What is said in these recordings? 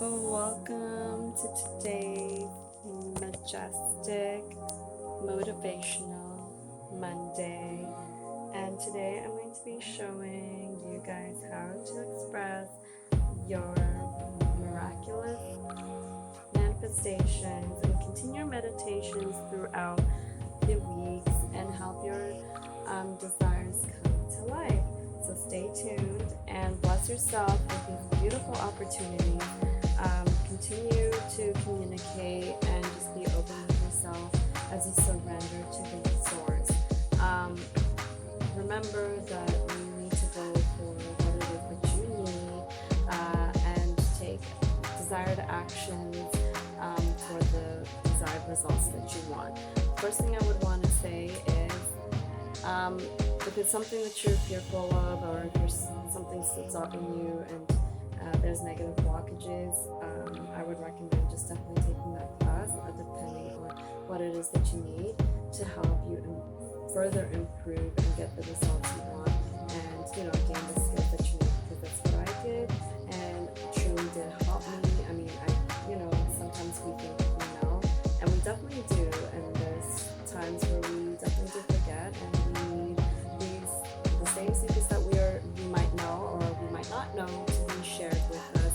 Welcome to today's Majestic Motivational Monday. And today I'm going to be showing you guys how to express your miraculous manifestations and continue your meditations throughout the weeks and help your desires come to life. So stay tuned and bless yourself with these beautiful opportunities. Continue to communicate and just be open with yourself as you surrender to the source. Remember that you need to go for what it is that you need and take desired actions for the desired results that you want. First thing I would want to say is if it's something that you're fearful of, or if there's something stopping you and there's negative blockages, I would recommend just definitely taking that class, depending on what it is that you need to help you further improve and get the results you want, and gain the skills that you need, because that's what I did, and it truly did help me. I mean, sometimes we think we know, and we definitely do, and there's times where we definitely do forget, and we need the same secrets that we might know or we might not know to be shared with us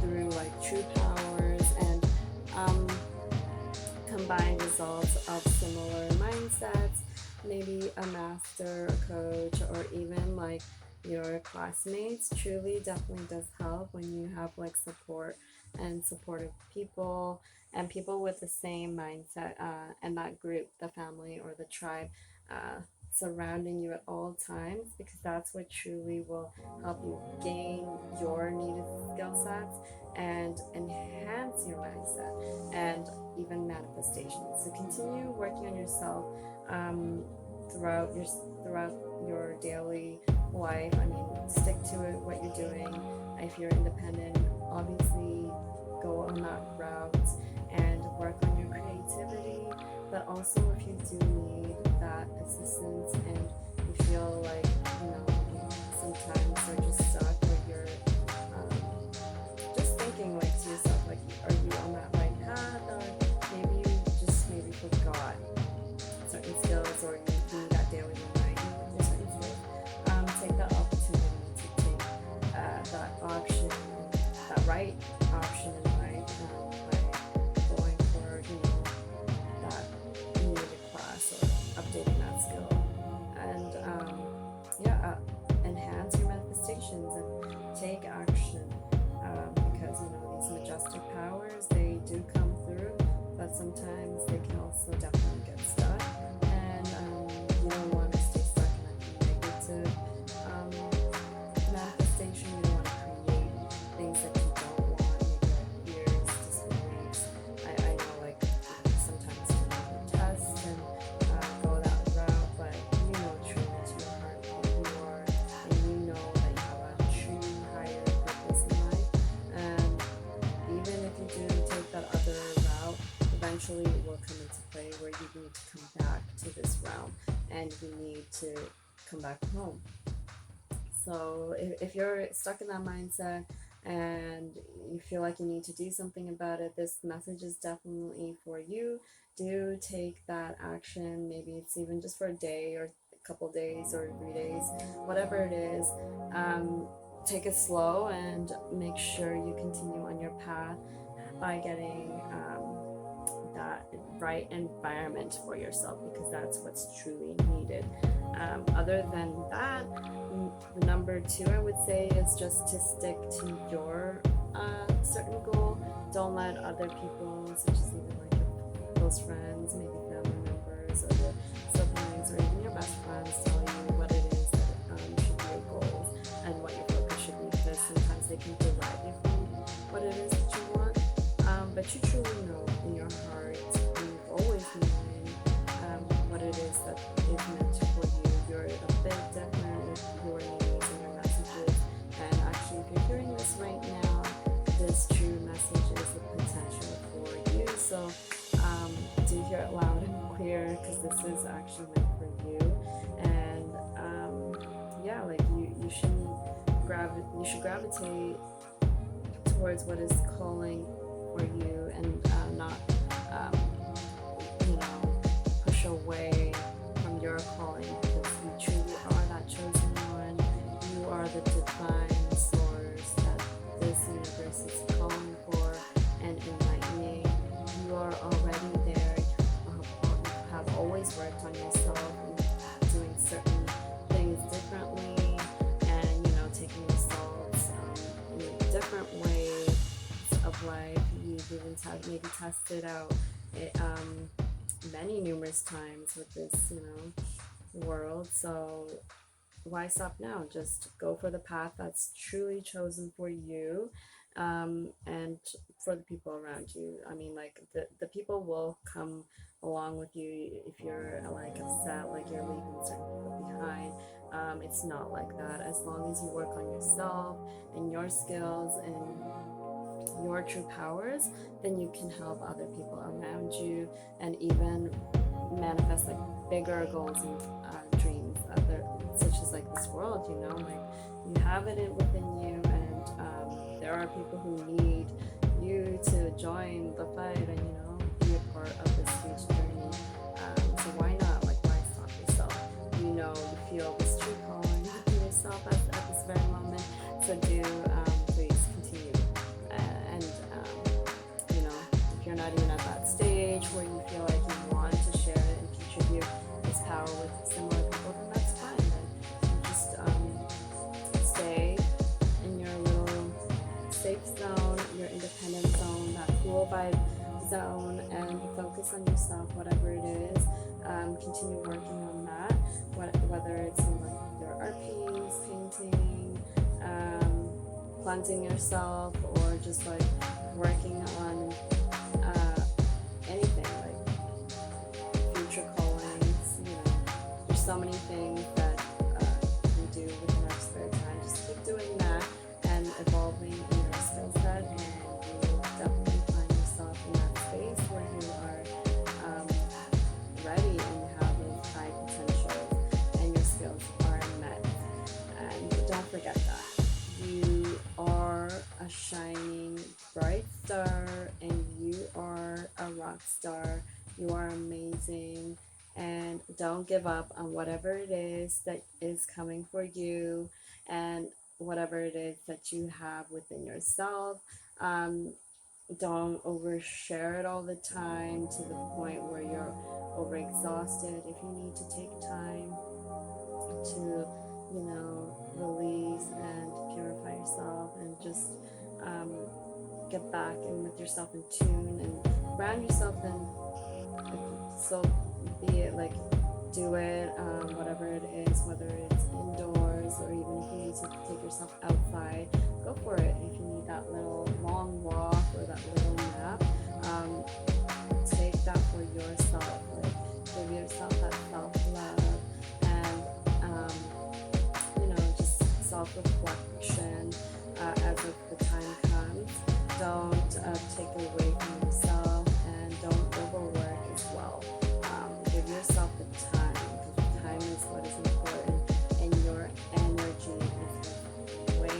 through true powers and combined results of similar mindsets, maybe a master, a coach, or even your classmates. Truly definitely does help when you have support and supportive people and people with the same mindset, and that group, the family or the tribe, surrounding you at all times, because that's what truly will help you gain your needed skill sets and enhance your mindset and even manifestations. So continue working on yourself throughout your daily life. I mean, stick to it, what you're doing. If you're independent, obviously go on that route and work on your creativity. But also, if you do need that assistance and you feel sometimes you're just stuck, or you're just thinking to yourself, are you on that right path, or maybe you just forgot certain skills, or you need that daily reminder with your certain skills, take that opportunity to take that option, that right option in life, by going for that needed class or updating that skill, and enhance your manifestations and take action, because these majestic powers, they do come through, but sometimes they can also definitely get stuck, and you don't want to stay stuck in a negative manifestation. You don't want to create things that you don't want, maybe fears, disbeliefs. I know sometimes you test and go that route, but truly to your heart who you are, and that you have a true higher purpose in life. And even if you do take that other route, eventually it will come into play where you need to come back to this realm and you need to come back home. So if you're stuck in that mindset and you feel like you need to do something about it, this message is definitely for you. Do take that action. Maybe it's even just for a day or a couple days or 3 days, whatever it is. Take it slow and make sure you continue on your path by getting that right environment for yourself, because that's what's truly needed. Other than that, the number 2 I would say is just to stick to your certain goal. Don't let other people, such as even your close friends, maybe family members, or your siblings, or even your best friends, tell you what it is that should be your goals and what your focus should be, because sometimes they can derive you from what it is that you want. But you truly know in your heart, you've always known what it is that is meant for you. You're a bit different with your needs and your messages. And actually, if you're hearing this right now, this true message is the potential for you. So do hear it loud and clear, because this is actually meant for you. And you should gravitate towards what is calling for you, and not push away from your calling, because you truly are that chosen one. You are the divine source that this universe is calling for and enlightening. You are already there. You have always worked on yourself and doing certain things differently, and taking results in different ways of life. You've even maybe tested out many numerous times with this world. So why stop now? Just go for the path that's truly chosen for you, and for the people around you. I mean, like, the people will come along with you if you're like upset, like you're leaving certain people behind. It's not like that. As long as you work on yourself and your skills and your true powers, then you can help other people around you, and even manifest like bigger goals and dreams, such as like this world. Like, you have it within you, and there are people who need you to join the fight and be a part of this huge journey. So why not? Like, why stop yourself? You feel this true calling within yourself at this very moment. So do please continue. And if you're not even at that stage where you feel like you want to share it and contribute this power with similar people, then that's fine. Then you just stay in your little safe zone, your independent zone, that cool vibe zone, and focus on yourself, whatever it is. Continue working on that, whether it's in like your art piece, painting, cleansing yourself, or just like working on anything like future callings. There's so many things that we do within our spare time. Just keep doing that and evolving in your skill set, and you will definitely find yourself in that space where you are ready and have those high potentials, and your skills are met. And don't forget that you are a shining bright star, and you are a rock star. You are amazing, and don't give up on whatever it is that is coming for you, and whatever it is that you have within yourself. Don't overshare it all the time to the point where you're overexhausted. If you need to take time to release and purify yourself, and just get back in with yourself in tune, and ground yourself in, so be it, like, do it, whatever it is, whether it's indoors, or even if you need to take yourself outside, go for it. If you need that little long walk or that little nap, take that for yourself. Like, give yourself that self-love, and just self-reflection as the time comes. Don't take away from yourself, and don't overwork as well. Give yourself the time, because time is what is important, and your energy is way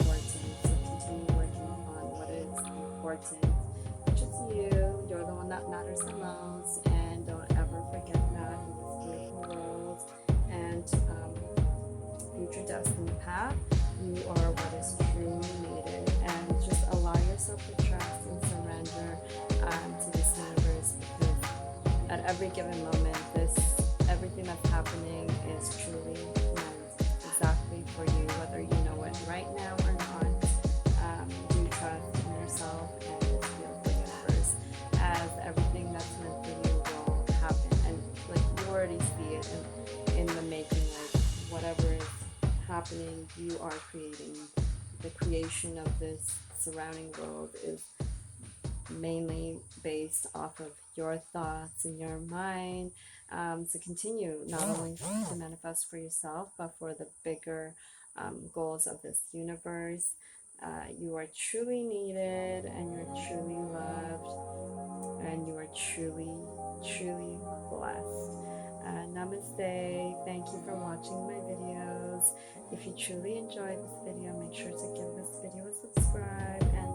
more important. So continue working on what is important, which is you. You're the one that matters the most, and don't ever forget that in this beautiful world. And future destiny path, you are what is truly needed, and just allow yourself to trust and surrender to this universe, because at every given moment, everything that's happening is truly meant exactly for you, whether you know it right now or not. Do trust in yourself and this beautiful universe, as everything that's meant for you will happen, and like, you already see it in the making. Like, whatever is happening, you are creating. The creation of this surrounding world is mainly based off of your thoughts in your mind. So continue not only to manifest for yourself, but for the bigger goals of this universe. You are truly needed, and you're truly loved, and you are truly, truly blessed. Namaste. Thank you for watching my videos. If you truly enjoyed this video, make sure to give this video a subscribe, and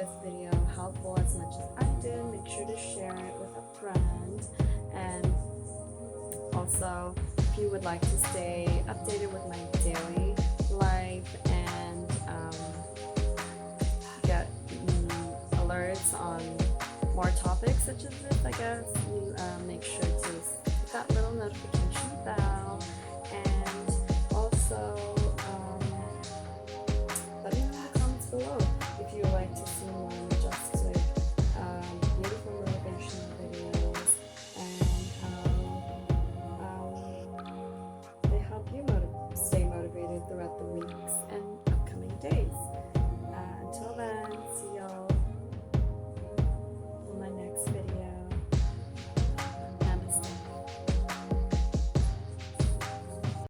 this video helpful as much as I did, make sure to share it with a friend. And also, if you would like to stay updated with my daily life and get alerts on more topics such as this, I guess, you make sure to hit that little notification bell. And also, let me know in the comments below if you would like to see more majestic, beautiful motivational videos and how they help you stay motivated throughout the weeks.